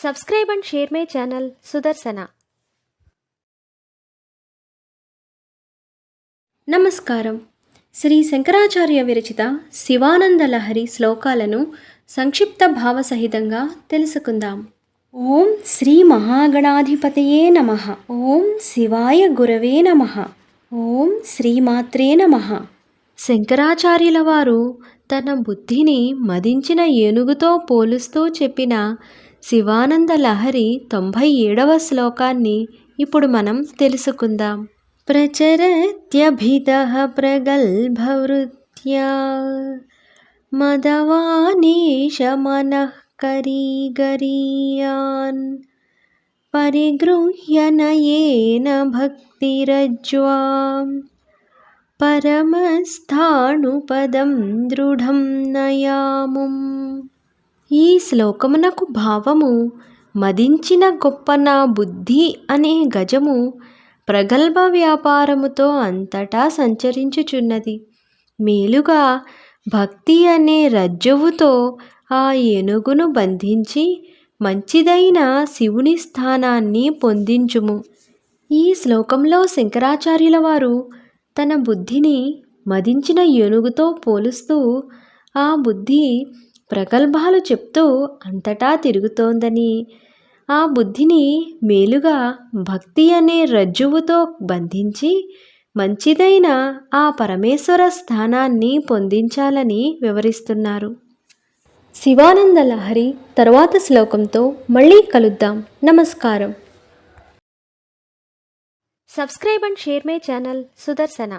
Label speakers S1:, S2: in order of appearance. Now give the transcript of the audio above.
S1: Subscribe and share my channel Sudarsana. నమస్కారం. శ్రీ శంకరాచార్య విరచిత శివానంద లహరి శ్లోకాలను సంక్షిప్త భావసహితంగా తెలుసుకుందాం. ఓం శ్రీ మహాగణాధిపతయే నమః. ఓం శివాయ గురవే నమః. ఓం శ్రీమాత్రే నమః. శంకరాచార్యుల వారు తన బుద్ధిని మదించిన ఏనుగుతో పోలుస్తూ చెప్పిన శివానంద లహరి 97వ శ్లోకాన్ని ఇప్పుడు మనం తెలుసుకుందాం. ప్రచరత్యభితః ప్రగల్భవృత్యా మదవానేష మనఃకరీగరీయాన్ పరిగృహ్య నయేన భక్తిరజ్వాం పరమస్థాణుపదం దృఢం నయాముం. ఈ శ్లోకమునకు భావము: మదించిన గొప్ప నా బుద్ధి అనే గజము ప్రగల్భ వ్యాపారముతో అంతటా సంచరించుచున్నది. మేలుగా భక్తి అనే రజ్జువుతో ఆ ఏనుగును బంధించి మంచిదైన శివుని స్థానాన్ని పొందించుము. ఈ శ్లోకంలో శంకరాచార్యుల వారు తన బుద్ధిని మదించిన ఏనుగుతో పోలుస్తూ ఆ బుద్ధి ప్రగల్భాలు చెప్తూ అంతటా తిరుగుతోందని, ఆ బుద్ధిని మేలుగా భక్తి అనే రజ్జువుతో బంధించి మంచిదైన ఆ పరమేశ్వర స్థానాన్ని పొందించాలని వివరిస్తున్నారు. శివానంద లహరి తరువాత శ్లోకంతో మళ్ళీ కలుద్దాం. నమస్కారం. Subscribe and share my channel Sudarshana.